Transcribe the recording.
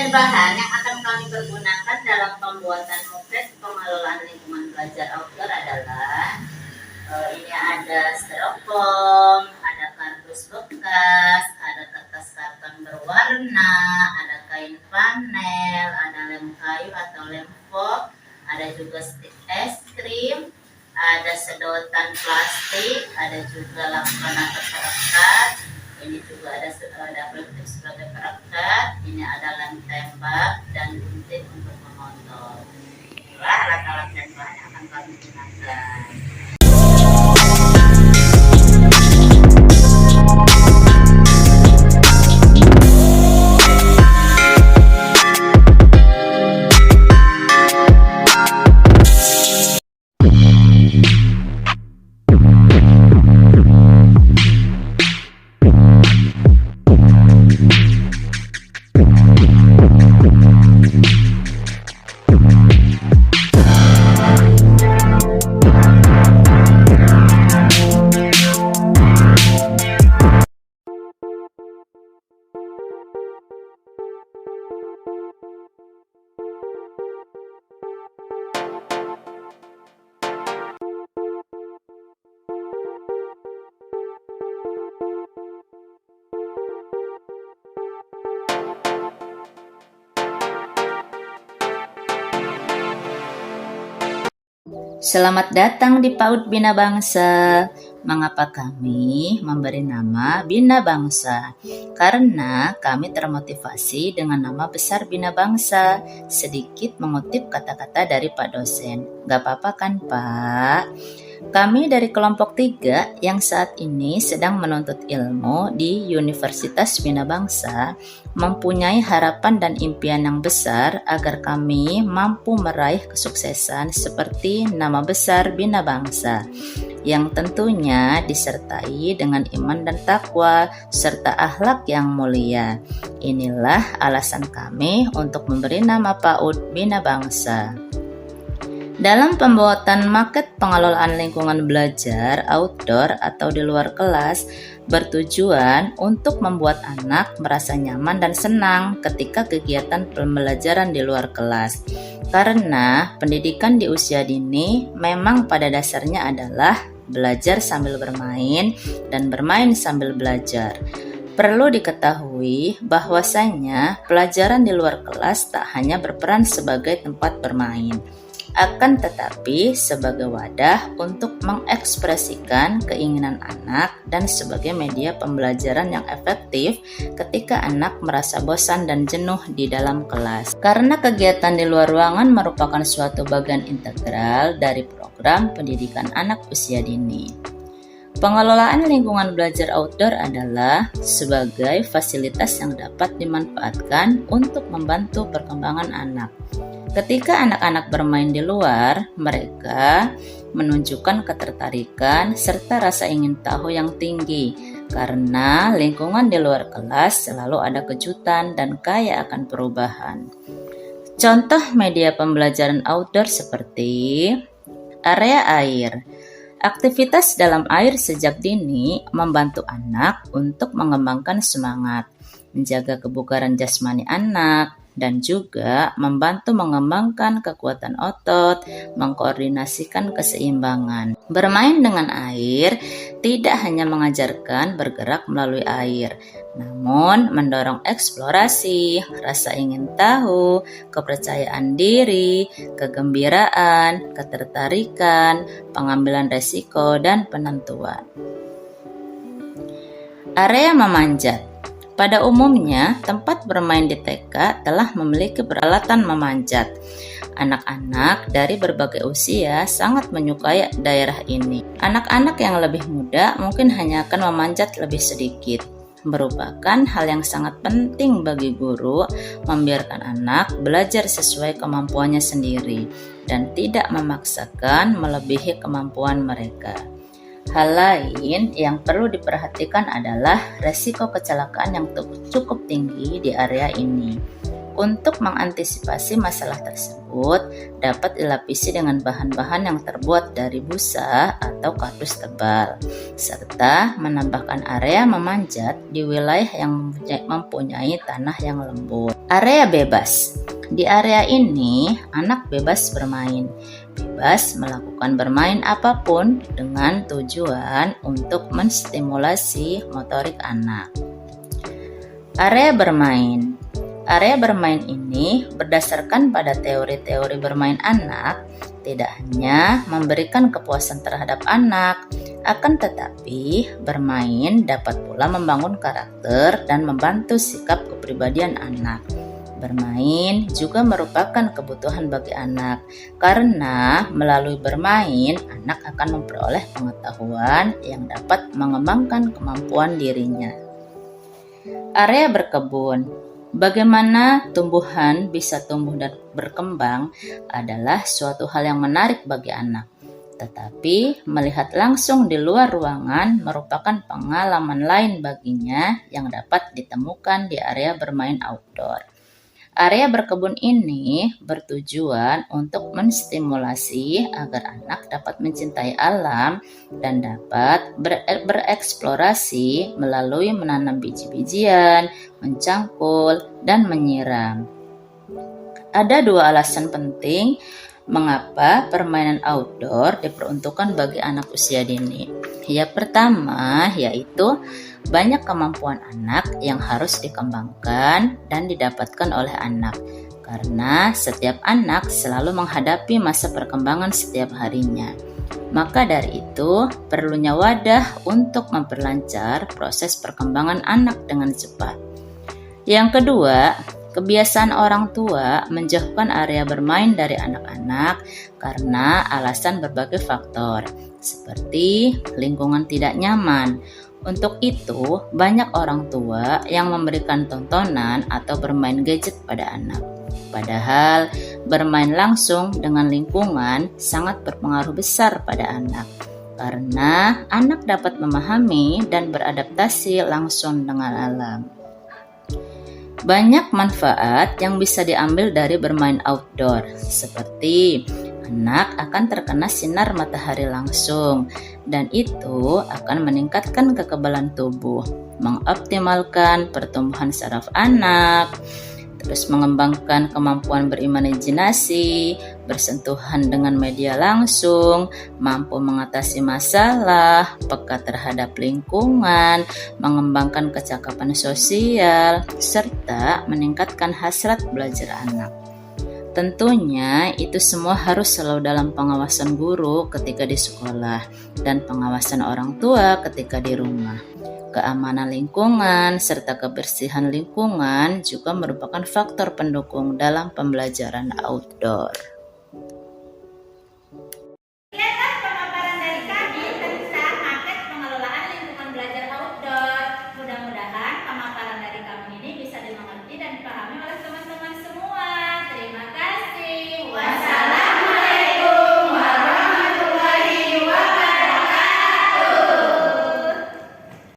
bahan yang akan kami pergunakan dalam pembuatan mukres pengelolaan lingkungan belajar outdoor adalah ini ada styrofoam, ada kardus bekas, ada kertas karton berwarna, ada kain panel, ada lem kayu atau lem foam, ada juga stik es krim, ada sedotan plastik, ada juga lakban atau perekat. Ini juga ada plastik sebagai perekat. Ini ada lem tembak dan gunting untuk memotong. Inilah alat-alat dan bahan yang akan kami gunakan. Selamat datang di PAUD Bina Bangsa. Mengapa kami memberi nama Bina Bangsa? Karena kami termotivasi dengan nama besar Bina Bangsa. Sedikit mengutip kata-kata dari Pak dosen. Gak apa-apa kan Pak? Kami dari kelompok 3 yang saat ini sedang menuntut ilmu di Universitas Bina Bangsa mempunyai harapan dan impian yang besar agar kami mampu meraih kesuksesan seperti nama besar Bina Bangsa yang tentunya disertai dengan iman dan takwa serta akhlak yang mulia. Inilah alasan kami untuk memberi nama PAUD Bina Bangsa. Dalam pembuatan maket pengelolaan lingkungan belajar outdoor atau di luar kelas bertujuan untuk membuat anak merasa nyaman dan senang ketika kegiatan pembelajaran di luar kelas. Karena pendidikan di usia dini memang pada dasarnya adalah belajar sambil bermain dan bermain sambil belajar. Perlu diketahui bahwasanya pelajaran di luar kelas tak hanya berperan sebagai tempat bermain, akan tetapi sebagai wadah untuk mengekspresikan keinginan anak dan sebagai media pembelajaran yang efektif ketika anak merasa bosan dan jenuh di dalam kelas. Karena kegiatan di luar ruangan merupakan suatu bagian integral dari program pendidikan anak usia dini. Pengelolaan lingkungan belajar outdoor adalah sebagai fasilitas yang dapat dimanfaatkan untuk membantu perkembangan anak. Ketika anak-anak bermain di luar, mereka menunjukkan ketertarikan serta rasa ingin tahu yang tinggi karena lingkungan di luar kelas selalu ada kejutan dan kaya akan perubahan. Contoh media pembelajaran outdoor seperti area air. Aktivitas dalam air sejak dini membantu anak untuk mengembangkan semangat, menjaga kebugaran jasmani anak, dan juga membantu mengembangkan kekuatan otot, mengkoordinasikan keseimbangan. Bermain dengan air tidak hanya mengajarkan bergerak melalui air, namun mendorong eksplorasi, rasa ingin tahu, kepercayaan diri, kegembiraan, ketertarikan, pengambilan resiko, dan penentuan. Area memanjat. Pada umumnya, tempat bermain di TK telah memiliki peralatan memanjat. Anak-anak dari berbagai usia sangat menyukai daerah ini. Anak-anak yang lebih muda mungkin hanya akan memanjat lebih sedikit. Merupakan hal yang sangat penting bagi guru membiarkan anak belajar sesuai kemampuannya sendiri dan tidak memaksakan melebihi kemampuan mereka. Hal lain yang perlu diperhatikan adalah resiko kecelakaan yang cukup tinggi di area ini. Untuk mengantisipasi masalah tersebut, tersebut dapat dilapisi dengan bahan-bahan yang terbuat dari busa atau kardus tebal, serta menambahkan area memanjat di wilayah yang mempunyai tanah yang lembut. Area bebas. Di area ini, anak bebas bermain, bebas melakukan bermain apapun dengan tujuan untuk menstimulasi motorik anak. Area bermain. Area bermain ini berdasarkan pada teori-teori bermain anak, tidak hanya memberikan kepuasan terhadap anak, akan tetapi bermain dapat pula membangun karakter dan membantu sikap kepribadian anak. Bermain juga merupakan kebutuhan bagi anak, karena melalui bermain, anak akan memperoleh pengetahuan yang dapat mengembangkan kemampuan dirinya. Area berkebun. Bagaimana tumbuhan bisa tumbuh dan berkembang adalah suatu hal yang menarik bagi anak. Tetapi melihat langsung di luar ruangan merupakan pengalaman lain baginya yang dapat ditemukan di area bermain outdoor. Area berkebun ini bertujuan untuk menstimulasi agar anak dapat mencintai alam dan dapat bereksplorasi melalui menanam biji-bijian, mencangkul, dan menyiram. Ada dua alasan penting mengapa permainan outdoor diperuntukkan bagi anak usia dini. Yang pertama yaitu banyak kemampuan anak yang harus dikembangkan dan didapatkan oleh anak, karena setiap anak selalu menghadapi masa perkembangan setiap harinya. Maka dari itu, perlunya wadah untuk memperlancar proses perkembangan anak dengan cepat. Yang kedua, kebiasaan orang tua menjauhkan area bermain dari anak-anak karena alasan berbagai faktor, seperti lingkungan tidak nyaman. Untuk itu, banyak orang tua yang memberikan tontonan atau bermain gadget pada anak. Padahal, bermain langsung dengan lingkungan sangat berpengaruh besar pada anak, karena anak dapat memahami dan beradaptasi langsung dengan alam. Banyak manfaat yang bisa diambil dari bermain outdoor, seperti anak akan terkena sinar matahari langsung, dan itu akan meningkatkan kekebalan tubuh, mengoptimalkan pertumbuhan saraf anak, terus mengembangkan kemampuan berimajinasi, bersentuhan dengan media langsung, mampu mengatasi masalah, peka terhadap lingkungan, mengembangkan kecakapan sosial, serta meningkatkan hasrat belajar anak. Tentunya itu semua harus selalu dalam pengawasan guru ketika di sekolah dan pengawasan orang tua ketika di rumah. Keamanan lingkungan serta kebersihan lingkungan juga merupakan faktor pendukung dalam pembelajaran outdoor.